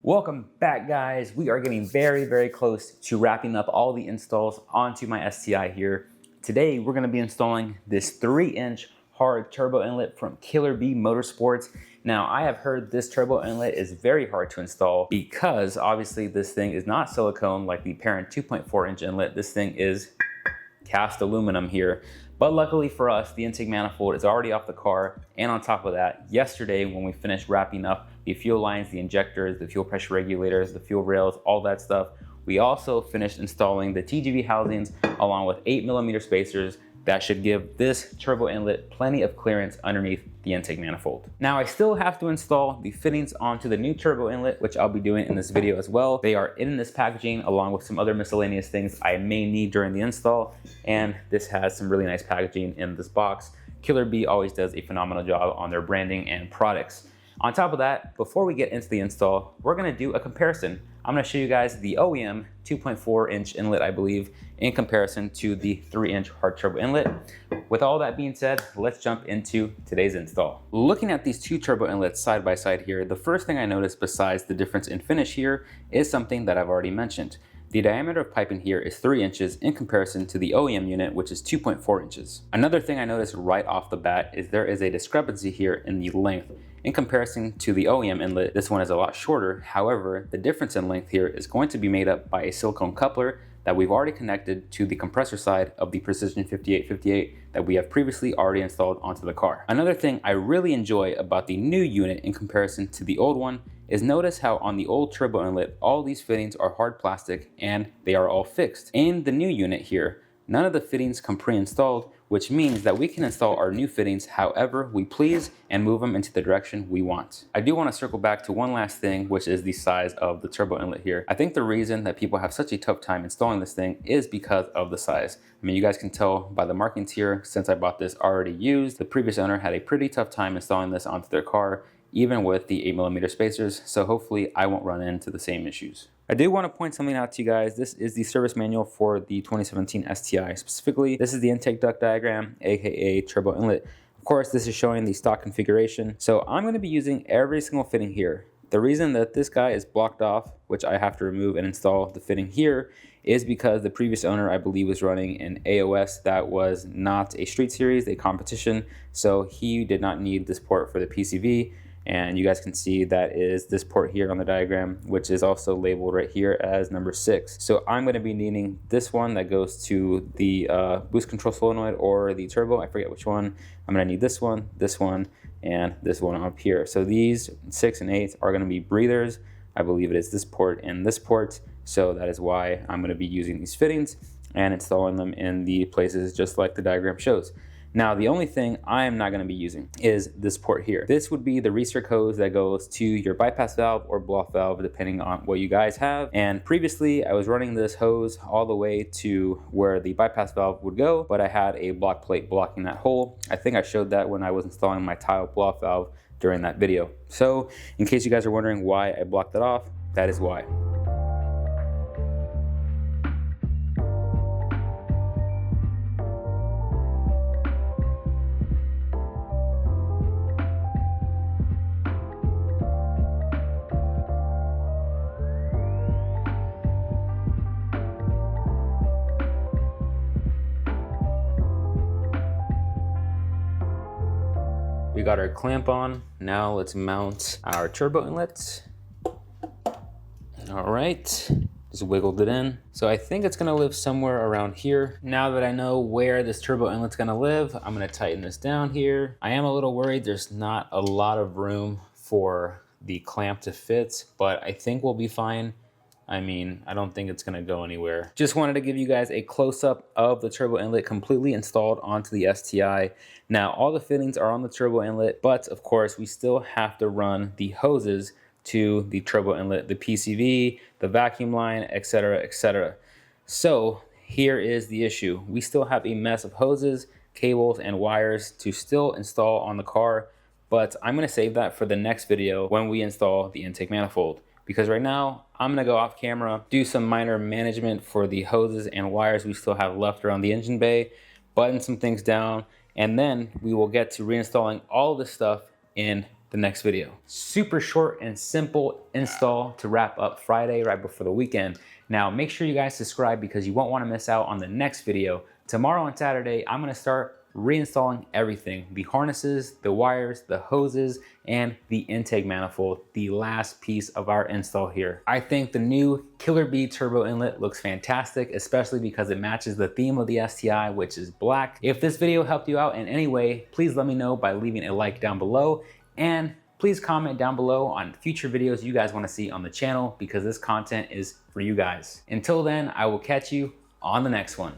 Welcome back, guys. We are getting very close to wrapping up all the installs onto my STI here. Today, we're gonna be installing this 3-inch hard turbo inlet from Killer Bee Motorsports. Now, I have heard this turbo inlet is very hard to install because obviously this thing is not silicone like the parent 2.4-inch inlet. This thing is cast aluminum here. But luckily for us, the intake manifold is already off the car. And on top of that, yesterday when we finished wrapping up the fuel lines, the injectors, the fuel pressure regulators, the fuel rails, all that stuff, we also finished installing the TGV housings along with 8mm spacers that should give this turbo inlet plenty of clearance underneath the intake manifold. Now, I still have to install the fittings onto the new turbo inlet, which I'll be doing in this video as well. They are in this packaging along with some other miscellaneous things I may need during the install. And this has some really nice packaging in this box. Killer Bee always does a phenomenal job on their branding and products. On top of that, before we get into the install, we're gonna do a comparison. I'm gonna show you guys the OEM 2.4-inch inlet, I believe, in comparison to the 3-inch hard turbo inlet. With all that being said, let's jump into today's install. Looking at these two turbo inlets side by side here, the first thing I noticed besides the difference in finish here is something that I've already mentioned. The diameter of piping here is 3 inches in comparison to the OEM unit, which is 2.4 inches. Another thing I noticed right off the bat is there is a discrepancy here in the length. In comparison to the OEM inlet, this one is a lot shorter. However, the difference in length here is going to be made up by a silicone coupler that we've already connected to the compressor side of the Precision 5858 that we have previously already installed onto the car. Another thing I really enjoy about the new unit in comparison to the old one is notice how on the old turbo inlet, all these fittings are hard plastic and they are all fixed. In the new unit here, none of the fittings come pre-installed, which means that we can install our new fittings however we please and move them into the direction we want. I do want to circle back to one last thing, which is the size of the turbo inlet here. I think the reason that people have such a tough time installing this thing is because of the size. I mean, you guys can tell by the markings here, since I bought this already used, the previous owner had a pretty tough time installing this onto their car, even with the 8mm spacers, so hopefully I won't run into the same issues. I do want to point something out to you guys. This is the service manual for the 2017 STI. Specifically, this is the intake duct diagram, aka turbo inlet. Of course, this is showing the stock configuration. So I'm going to be using every single fitting here. The reason that this guy is blocked off, which I have to remove and install the fitting here, is because the previous owner, I believe, was running an AOS that was not a street series, a competition. So he did not need this port for the PCV. And you guys can see that is this port here on the diagram, which is also labeled right here as number 6. So I'm going to be needing this one that goes to the boost control solenoid or the turbo. I forget which one. I'm going to need this one, and this one up here. So these 6 and 8 are going to be breathers. I believe it is this port and this port. So that is why I'm going to be using these fittings and installing them in the places just like the diagram shows. Now, the only thing I am not going to be using is this port here. This would be the recirc hose that goes to your bypass valve or blow-off valve, depending on what you guys have. And previously, I was running this hose all the way to where the bypass valve would go, but I had a block plate blocking that hole. I think I showed that when I was installing my tile blow-off valve during that video. So, in case you guys are wondering why I blocked it off, that is why. We got our clamp on. Now let's mount our turbo inlet. All right, just wiggled it in. So I think it's gonna live somewhere around here. Now that I know where this turbo inlet's gonna live, I'm gonna tighten this down here. I am a little worried there's not a lot of room for the clamp to fit, but I think we'll be fine. I mean, I don't think it's gonna go anywhere. Just wanted to give you guys a close-up of the turbo inlet completely installed onto the STI. Now, all the fittings are on the turbo inlet, but of course, we still have to run the hoses to the turbo inlet, the PCV, the vacuum line, etc., etc. So here is the issue. We still have a mess of hoses, cables, and wires to still install on the car, but I'm gonna save that for the next video when we install the intake manifold. Because right now, I'm gonna go off camera, do some minor management for the hoses and wires we still have left around the engine bay, button some things down, and then we will get to reinstalling all of this stuff in the next video. Super short and simple install to wrap up Friday right before the weekend. Now make sure you guys subscribe because you won't want to miss out on the next video. Tomorrow on Saturday, I'm going to start reinstalling everything: the harnesses, the wires, the hoses, and the intake manifold, the last piece of our install here. I think the new Killer Bee turbo inlet looks fantastic, especially because it matches the theme of the STI, which is black. If this video helped you out in any way, please let me know by leaving a like down below, and please comment down below on future videos you guys want to see on the channel because this content is for you guys. Until then, I will catch you on the next one.